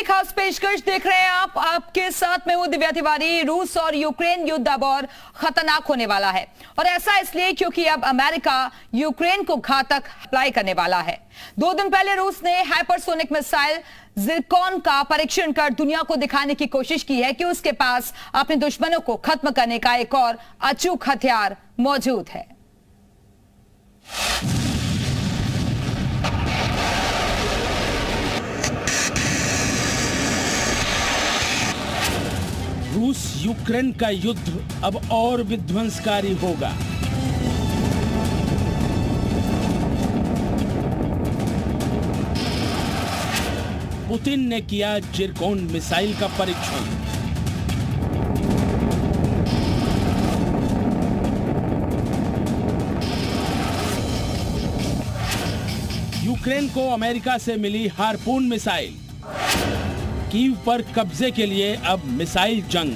खास पेशकश देख रहे हैं आप, आपके साथ में हूं दिव्या तिवारी। रूस और यूक्रेन युद्ध अब और खतरनाक होने वाला है, और ऐसा इसलिए क्योंकि अब अमेरिका यूक्रेन को घातक अप्लाई करने वाला है। 2 दिन पहले रूस ने हाइपरसोनिक मिसाइल जिरकॉन का परीक्षण कर दुनिया को दिखाने की कोशिश की है कि उसके पास अपने दुश्मनों को खत्म करने का एक और अचूक हथियार मौजूद है। रूस यूक्रेन का युद्ध अब और विध्वंसकारी होगा। पुतिन ने किया जिरकॉन मिसाइल का परीक्षण। यूक्रेन को अमेरिका से मिली हार्पून मिसाइल। कीव पर कब्जे के लिए अब मिसाइल जंग।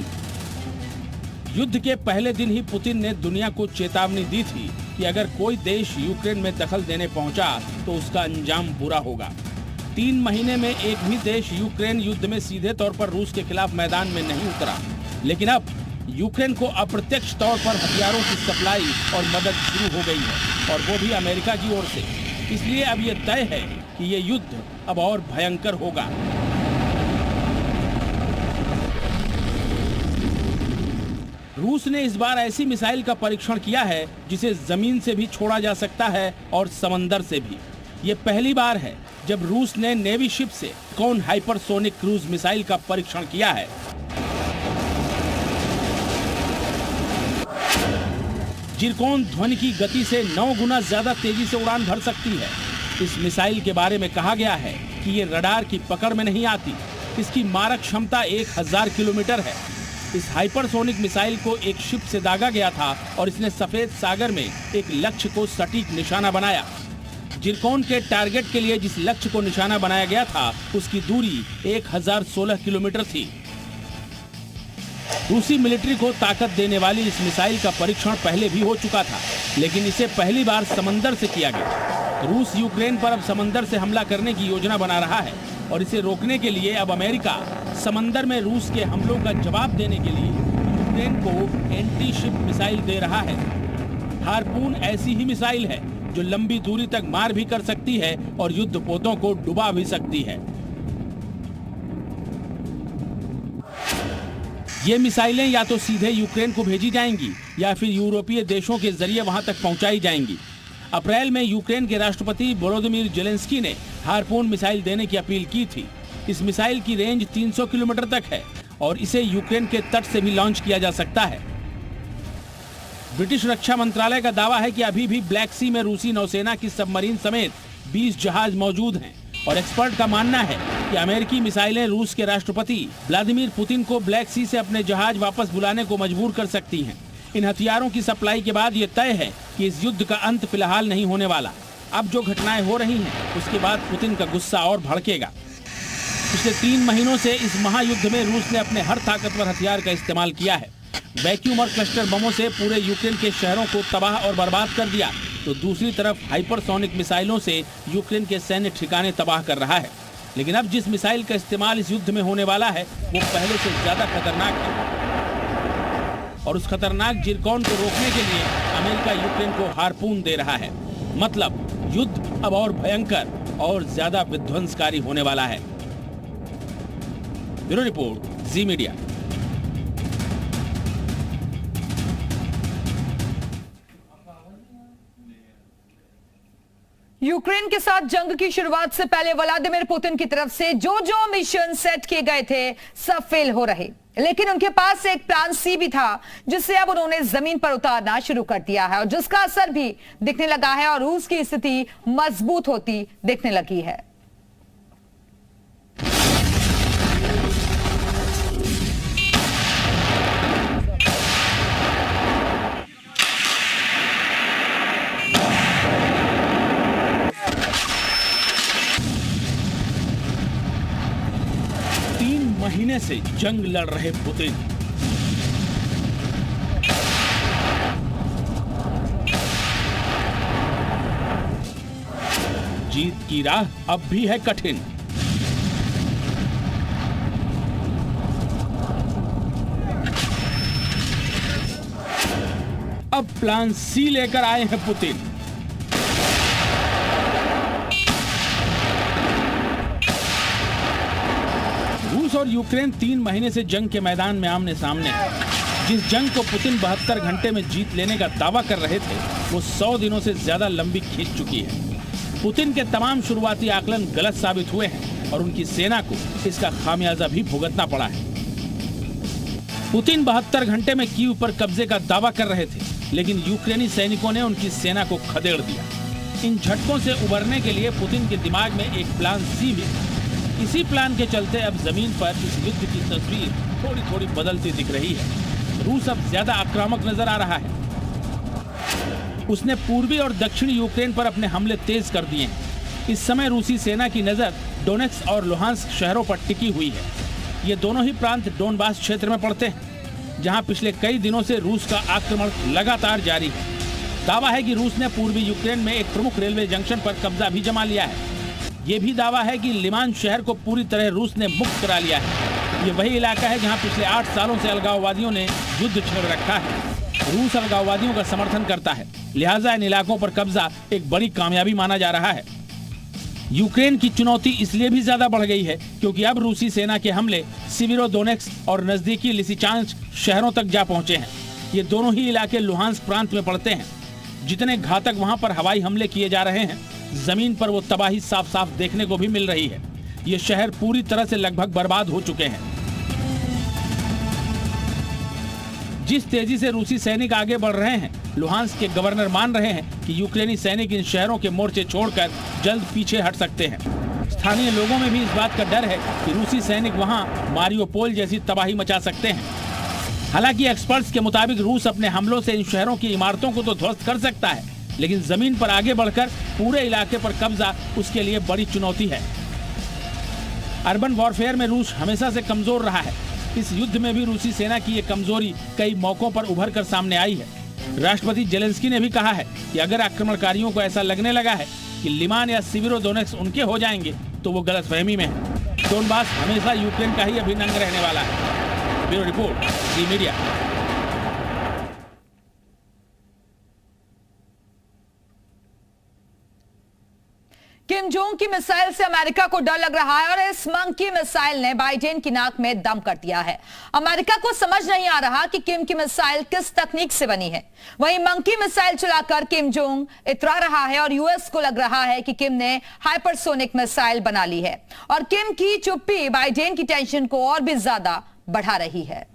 युद्ध के पहले दिन ही पुतिन ने दुनिया को चेतावनी दी थी कि अगर कोई देश यूक्रेन में दखल देने पहुंचा तो उसका अंजाम बुरा होगा। 3 महीने में एक भी देश यूक्रेन युद्ध में सीधे तौर पर रूस के खिलाफ मैदान में नहीं उतरा, लेकिन अब यूक्रेन को अप्रत्यक्ष तौर पर हथियारों की सप्लाई और मदद शुरू हो गई है, और वो भी अमेरिका की ओर से। इसलिए अब ये तय है कि ये युद्ध अब और भयंकर होगा। रूस ने इस बार ऐसी मिसाइल का परीक्षण किया है जिसे जमीन से भी छोड़ा जा सकता है और समंदर से भी। ये पहली बार है जब रूस ने नेवी शिप से कौन हाइपरसोनिक क्रूज मिसाइल का परीक्षण किया है। जिरकॉन ध्वनि की गति से 9 गुना ज्यादा तेजी से उड़ान भर सकती है। इस मिसाइल के बारे में कहा गया है कि ये रडार की पकड़ में नहीं आती। इसकी मारक क्षमता 1000 किलोमीटर है। इस हाइपरसोनिक मिसाइल को एक शिप से दागा गया था और इसने सफेद सागर में एक लक्ष्य को सटीक निशाना बनाया। जिरकॉन के टारगेट के लिए जिस लक्ष्य को निशाना बनाया गया था उसकी दूरी 1016 किलोमीटर थी। रूसी मिलिट्री को ताकत देने वाली इस मिसाइल का परीक्षण पहले भी हो चुका था, लेकिन इसे पहली बार समंदर से किया गया। रूस यूक्रेन पर अब समंदर से हमला करने की योजना बना रहा है, और इसे रोकने के लिए अब अमेरिका समंदर में रूस के हमलों का जवाब देने के लिए यूक्रेन को एंटी शिप मिसाइल दे रहा है। हार्पून ऐसी ही मिसाइल है जो लंबी दूरी तक मार भी कर सकती है और युद्धपोतों को डुबा भी सकती है। ये मिसाइलें या तो सीधे यूक्रेन को भेजी जाएंगी या फिर यूरोपीय देशों के जरिए वहां तक पहुंचाई जाएंगी। अप्रैल में यूक्रेन के राष्ट्रपति वोलोदिमीर जेलेंस्की ने हार्पून मिसाइल देने की अपील की थी। इस मिसाइल की रेंज 300 किलोमीटर तक है और इसे यूक्रेन के तट से भी लॉन्च किया जा सकता है। ब्रिटिश रक्षा मंत्रालय का दावा है कि अभी भी ब्लैक सी में रूसी नौसेना की सबमरीन समेत 20 जहाज मौजूद हैं, और एक्सपर्ट का मानना है कि अमेरिकी मिसाइलें रूस के राष्ट्रपति व्लादिमीर पुतिन को ब्लैक सी से अपने जहाज वापस बुलाने को मजबूर कर सकती हैं। इन हथियारों की सप्लाई के बाद ये तय है कि इस युद्ध का अंत फिलहाल नहीं होने वाला। अब जो घटनाएं हो रही हैं उसके बाद पुतिन का गुस्सा और भड़केगा। पिछले 3 महीनों से इस महायुद्ध में रूस ने अपने हर ताकतवर हथियार का इस्तेमाल किया है। वैक्यूम और क्लस्टर बमों से पूरे यूक्रेन के शहरों को तबाह और बर्बाद कर दिया, तो दूसरी तरफ हाइपरसोनिक मिसाइलों से यूक्रेन के सैन्य ठिकाने तबाह कर रहा है। लेकिन अब जिस मिसाइल का इस्तेमाल इस युद्ध में होने वाला है वो पहले से ज्यादा खतरनाक है, और उस खतरनाक जिरकॉन को रोकने के लिए अमेरिका यूक्रेन को हार्पून दे रहा है। मतलब युद्ध अब और भयंकर और ज्यादा विध्वंसकारी होने वाला है। ब्यूरो रिपोर्ट, जी मीडिया। यूक्रेन के साथ जंग की शुरुआत से पहले व्लादिमीर पुतिन की तरफ से जो जो मिशन सेट किए गए थे सब फेल हो रहे, लेकिन उनके पास एक प्लान सी भी था जिसे अब उन्होंने जमीन पर उतारना शुरू कर दिया है, और जिसका असर भी दिखने लगा है और रूस की स्थिति मजबूत होती दिखने लगी है। महीने से जंग लड़ रहे पुतिन जीत की राह अब भी है कठिन। अब प्लान सी लेकर आए हैं पुतिन। रूस और यूक्रेन 3 महीने से जंग के मैदान में आमने सामने हैं। जिस जंग को पुतिन 72 घंटे में जीत लेने का दावा कर रहे थे, वो 100 दिनों से ज्यादा लंबी खींच चुकी है। पुतिन के तमाम शुरुआती आकलन गलत साबित हुए हैं और उनकी सेना को इसका खामियाजा भी भुगतना पड़ा है। पुतिन 72 घंटे में कीव पर कब्जे का दावा कर रहे थे, लेकिन यूक्रेनी सैनिकों ने उनकी सेना को खदेड़ दिया। इन झटकों से उबरने के लिए पुतिन के दिमाग में एक प्लान सी भी था। इसी प्लान के चलते अब जमीन पर इस युद्ध की तस्वीर थोड़ी थोड़ी बदलती दिख रही है। रूस अब ज्यादा आक्रामक नजर आ रहा है। उसने पूर्वी और दक्षिणी यूक्रेन पर अपने हमले तेज कर दिए हैं। इस समय रूसी सेना की नजर डोनेट्स्क और लुहांस्क शहरों पर टिकी हुई है। ये दोनों ही प्रांत डोनबास क्षेत्र में पड़ते हैं, जहां पिछले कई दिनों से रूस का आक्रमण लगातार जारी है। दावा है कि रूस ने पूर्वी यूक्रेन में एक प्रमुख रेलवे जंक्शन पर कब्जा भी जमा लिया है। ये भी दावा है कि लिमान शहर को पूरी तरह रूस ने मुक्त करा लिया है। ये वही इलाका है जहां पिछले 8 सालों से अलगाववादियों ने युद्ध छेड़ रखा है। रूस अलगाववादियों का समर्थन करता है, लिहाजा इन इलाकों पर कब्जा एक बड़ी कामयाबी माना जा रहा है। यूक्रेन की चुनौती इसलिए भी ज्यादा बढ़ गई है क्योंकि अब रूसी सेना के हमले सिविरोडोनेट्स्क और नजदीकी लिसिचांस्क शहरों तक जा पहुंचे हैं। ये दोनों ही इलाके लुहांस्क प्रांत में पड़ते हैं। जितने घातक वहां पर हवाई हमले किए जा रहे हैं, जमीन पर वो तबाही साफ साफ देखने को भी मिल रही है। ये शहर पूरी तरह से लगभग बर्बाद हो चुके हैं। जिस तेजी से रूसी सैनिक आगे बढ़ रहे हैं, लुहांस्क के गवर्नर मान रहे हैं कि यूक्रेनी सैनिक इन शहरों के मोर्चे छोड़कर जल्द पीछे हट सकते हैं। स्थानीय लोगों में भी इस बात का डर है कि रूसी सैनिक वहां मारियोपोल जैसी तबाही मचा सकते हैं। हालांकि एक्सपर्ट्स के मुताबिक रूस अपने हमलों से इन शहरों की इमारतों को तो ध्वस्त कर सकता है, लेकिन जमीन पर आगे बढ़कर पूरे इलाके पर कब्जा उसके लिए बड़ी चुनौती है। अर्बन वॉरफेयर में रूस हमेशा से कमजोर रहा है। इस युद्ध में भी रूसी सेना की ये कमजोरी कई मौकों पर उभर कर सामने आई है। राष्ट्रपति जेलेंस्की ने भी कहा है कि अगर आक्रमणकारियों को ऐसा लगने लगा है कि लिमान या सिविरोडोनेट्स्क उनके हो जाएंगे, तो वो गलतफहमी में है। डोनबास हमेशा यूक्रेन का ही अभिन्न रहने वाला है। ब्यूरो रिपोर्ट, जी मीडिया। किम जोंग की मिसाइल से अमेरिका को डर लग रहा है और इस मंकी मिसाइल ने बाइडेन की नाक में दम कर दिया है। अमेरिका को समझ नहीं आ रहा कि किम की मिसाइल किस तकनीक से बनी है। वहीं मंकी मिसाइल चलाकर किम जोंग इतरा रहा है और यूएस को लग रहा है कि किम ने हाइपरसोनिक मिसाइल बना ली है और किम की चुप्पी बाइडेन की टेंशन को और भी ज्यादा बढ़ा रही है।